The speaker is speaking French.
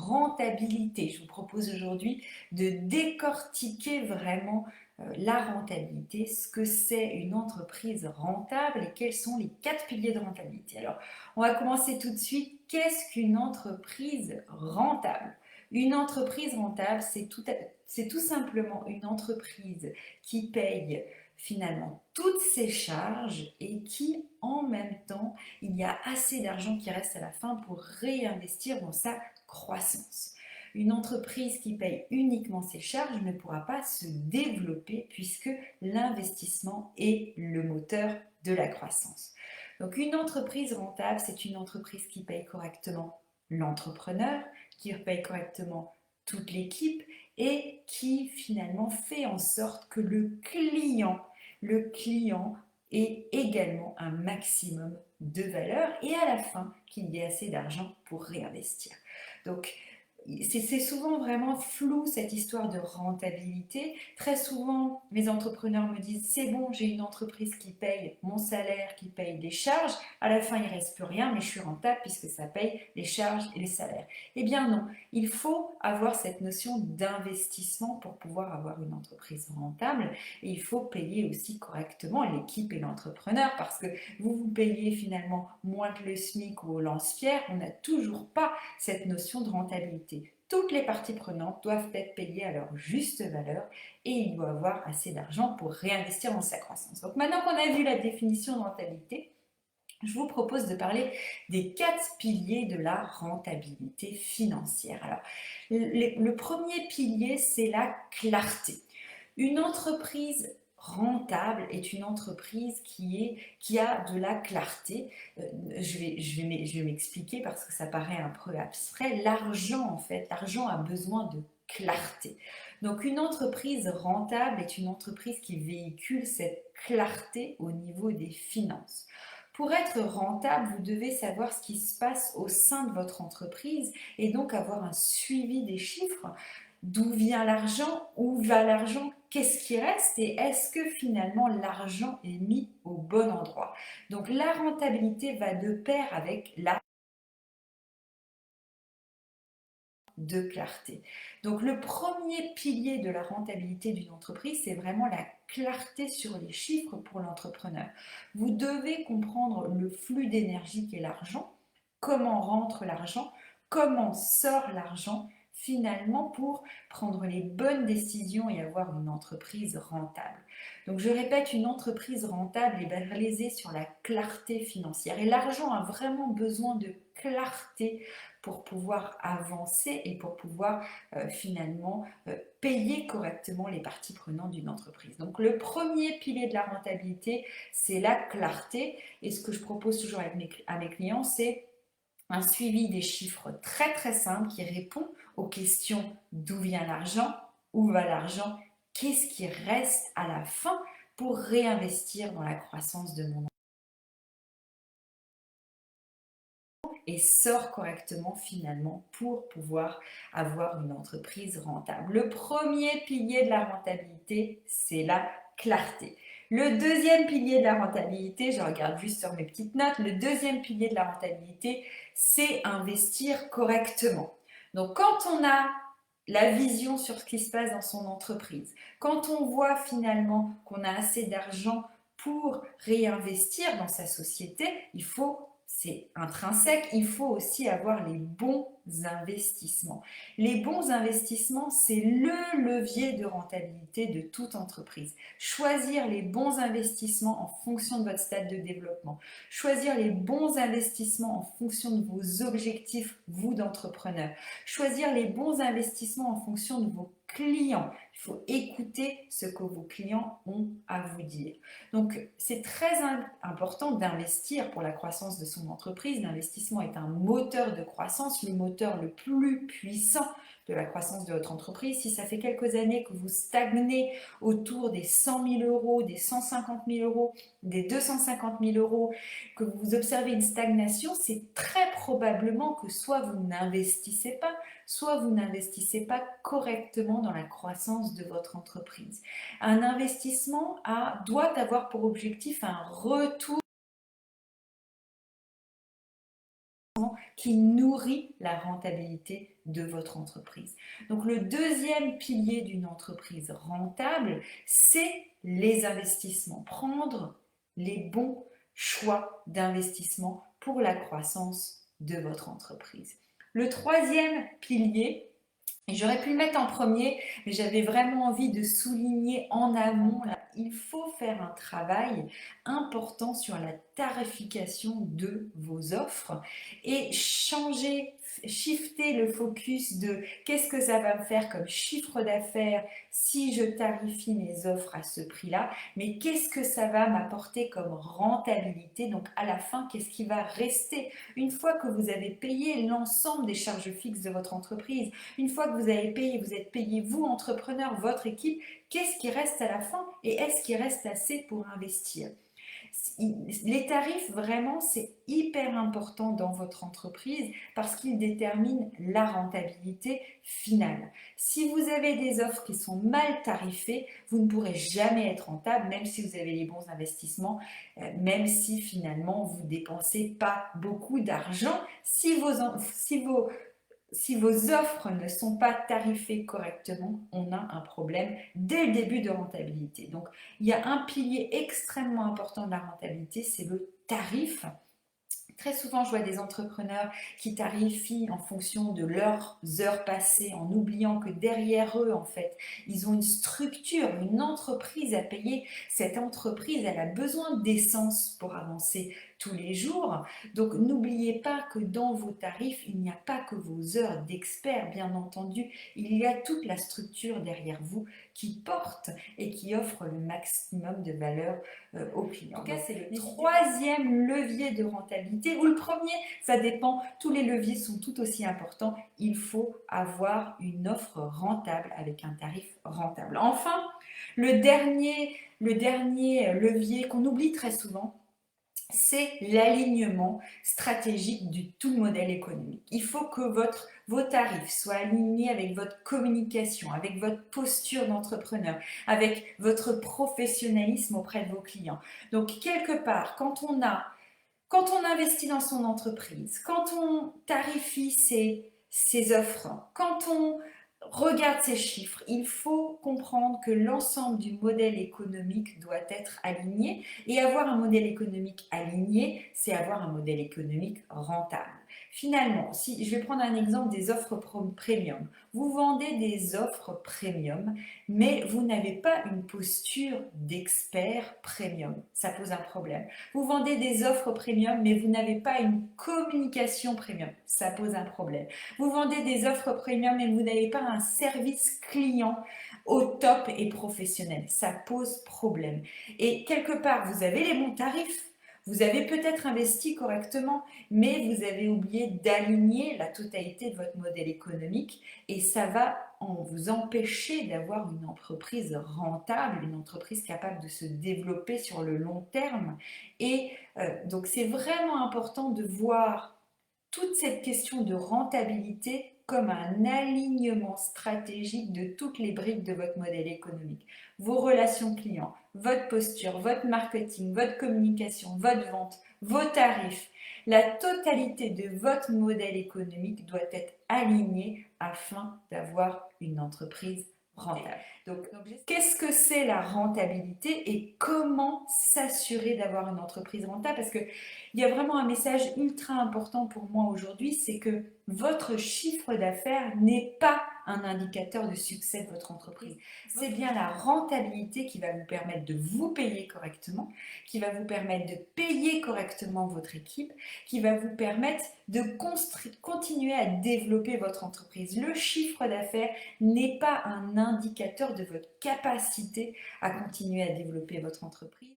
rentabilité. Je vous propose aujourd'hui de décortiquer vraiment la rentabilité, ce que c'est une entreprise rentable et quels sont les 4 piliers de rentabilité. Alors, on va commencer tout de suite. Qu'est-ce qu'une entreprise rentable? Une entreprise rentable, c'est tout simplement une entreprise qui paye finalement toutes ses charges et qui, en même temps, il y a assez d'argent qui reste à la fin pour réinvestir dans sa croissance. Une entreprise qui paye uniquement ses charges ne pourra pas se développer puisque l'investissement est le moteur de la croissance. Donc une entreprise rentable, c'est une entreprise qui paye correctement l'entrepreneur, qui paye correctement toute l'équipe et qui finalement fait en sorte que le client ait également un maximum de valeur et à la fin qu'il y ait assez d'argent pour réinvestir. Donc c'est souvent vraiment flou cette histoire de rentabilité. Très souvent, mes entrepreneurs me disent c'est bon, j'ai une entreprise qui paye mon salaire, qui paye les charges. À la fin, il ne reste plus rien, mais je suis rentable puisque ça paye les charges et les salaires. Eh bien non, il faut avoir cette notion d'investissement pour pouvoir avoir une entreprise rentable et il faut payer aussi correctement l'équipe et l'entrepreneur parce que vous payez finalement moins que le SMIC ou au lance-pierre, on n'a toujours pas cette notion de rentabilité. Toutes les parties prenantes doivent être payées à leur juste valeur et il doit avoir assez d'argent pour réinvestir dans sa croissance. Donc maintenant qu'on a vu la définition de rentabilité, je vous propose de parler des 4 piliers de la rentabilité financière. Alors, le premier pilier, c'est la clarté. Une entreprise rentable est une entreprise qui a de la clarté. Je vais m'expliquer parce que ça paraît un peu abstrait. L'argent, en fait, l'argent a besoin de clarté. Donc une entreprise rentable est une entreprise qui véhicule cette clarté au niveau des finances. Pour être rentable, vous devez savoir ce qui se passe au sein de votre entreprise et donc avoir un suivi des chiffres. D'où vient l'argent? Où va l'argent? Qu'est-ce qui reste? Et est-ce que finalement l'argent est mis au bon endroit? Donc la rentabilité va de pair avec la de clarté. Donc le premier pilier de la rentabilité d'une entreprise, c'est vraiment la clarté sur les chiffres pour l'entrepreneur. Vous devez comprendre le flux d'énergie qu'est l'argent, comment rentre l'argent, comment sort l'argent finalement pour prendre les bonnes décisions et avoir une entreprise rentable. Donc je répète, une entreprise rentable est basée sur la clarté financière et l'argent a vraiment besoin de clarté pour pouvoir avancer et pour pouvoir finalement payer correctement les parties prenantes d'une entreprise. Donc le premier pilier de la rentabilité, c'est la clarté et ce que je propose toujours à mes clients, c'est un suivi des chiffres très très simple qui répond aux questions d'où vient l'argent, où va l'argent, qu'est-ce qui reste à la fin pour réinvestir dans la croissance de mon entreprise et sort correctement finalement pour pouvoir avoir une entreprise rentable. Le premier pilier de la rentabilité, c'est la clarté. Le deuxième pilier de la rentabilité, je regarde juste sur mes petites notes, le deuxième pilier de la rentabilité, c'est investir correctement. Donc quand on a la vision sur ce qui se passe dans son entreprise, quand on voit finalement qu'on a assez d'argent pour réinvestir dans sa société, c'est intrinsèque, il faut aussi avoir les bons investissements. Les bons investissements, c'est le levier de rentabilité de toute entreprise. Choisir les bons investissements en fonction de votre stade de développement. Choisir les bons investissements en fonction de vos objectifs, vous d'entrepreneur. Choisir les bons investissements en fonction de vos clients. Il faut écouter ce que vos clients ont à vous dire. Donc, c'est très important d'investir pour la croissance de son entreprise. L'investissement est un moteur de croissance, le moteur le plus puissant de la croissance de votre entreprise. Si ça fait quelques années que vous stagnez autour des 100 000 euros, des 150 000 euros, des 250 000 euros, que vous observez une stagnation, c'est très probablement que soit vous n'investissez pas, soit vous n'investissez pas correctement dans la croissance de votre entreprise. Un investissement doit avoir pour objectif un retour qui nourrit la rentabilité de votre entreprise. Donc le deuxième pilier d'une entreprise rentable, c'est les investissements. Prendre les bons choix d'investissement pour la croissance de votre entreprise. Le troisième pilier, et j'aurais pu le mettre en premier, mais j'avais vraiment envie de souligner en amont, là, il faut faire un travail important sur la tarification de vos offres et changer, shifter le focus de qu'est-ce que ça va me faire comme chiffre d'affaires si je tarifie mes offres à ce prix-là, mais qu'est-ce que ça va m'apporter comme rentabilité, donc à la fin, qu'est-ce qui va rester une fois que vous avez payé l'ensemble des charges fixes de votre entreprise. Une fois que vous avez payé, vous êtes payé, vous, entrepreneur, votre équipe, qu'est-ce qui reste à la fin et est-ce qu'il reste assez pour investir? Les tarifs, vraiment, c'est hyper important dans votre entreprise parce qu'ils déterminent la rentabilité finale. Si vous avez des offres qui sont mal tarifées, vous ne pourrez jamais être rentable, même si vous avez les bons investissements, même si finalement vous ne dépensez pas beaucoup d'argent. Si vos offres ne sont pas tarifées correctement, on a un problème dès le début de rentabilité. Donc, il y a un pilier extrêmement important de la rentabilité, c'est le tarif. Très souvent, je vois des entrepreneurs qui tarifient en fonction de leurs heures passées, en oubliant que derrière eux, en fait, ils ont une structure, une entreprise à payer. Cette entreprise, elle a besoin d'essence pour avancer tous les jours. Donc, n'oubliez pas que dans vos tarifs, il n'y a pas que vos heures d'expert, bien entendu. Il y a toute la structure derrière vous qui porte et qui offre le maximum de valeur aux clients. En tout cas, c'est le troisième levier de rentabilité, ou le premier, ça dépend, tous les leviers sont tout aussi importants. Il faut avoir une offre rentable avec un tarif rentable. Enfin, le dernier levier qu'on oublie très souvent, c'est l'alignement stratégique du tout modèle économique. Il faut que vos tarifs soient alignés avec votre communication, avec votre posture d'entrepreneur, avec votre professionnalisme auprès de vos clients. Donc, quelque part, quand on investit dans son entreprise, quand on tarifie ses offres, quand on regarde ces chiffres, il faut comprendre que l'ensemble du modèle économique doit être aligné. Et avoir un modèle économique aligné, c'est avoir un modèle économique rentable. Finalement, si je vais prendre un exemple des offres premium. Vous vendez des offres premium, mais vous n'avez pas une posture d'expert premium. Ça pose un problème. Vous vendez des offres premium, mais vous n'avez pas une communication premium. Ça pose un problème. Vous vendez des offres premium, mais vous n'avez pas un service client au top et professionnel. Ça pose problème. Et quelque part, vous avez les bons tarifs. Vous avez peut-être investi correctement, mais vous avez oublié d'aligner la totalité de votre modèle économique et ça va vous empêcher d'avoir une entreprise rentable, une entreprise capable de se développer sur le long terme. Et donc c'est vraiment important de voir toute cette question de rentabilité comme un alignement stratégique de toutes les briques de votre modèle économique. Vos relations clients, votre posture, votre marketing, votre communication, votre vente, vos tarifs. La totalité de votre modèle économique doit être alignée afin d'avoir une entreprise rentable. Donc qu'est-ce que c'est la rentabilité et comment s'assurer d'avoir une entreprise rentable? Parce qu'il y a vraiment un message ultra important pour moi aujourd'hui, c'est que votre chiffre d'affaires n'est pas un indicateur de succès de votre entreprise. C'est bien la rentabilité qui va vous permettre de vous payer correctement, qui va vous permettre de payer correctement votre équipe, qui va vous permettre de continuer à développer votre entreprise. Le chiffre d'affaires n'est pas un indicateur de votre capacité à continuer à développer votre entreprise.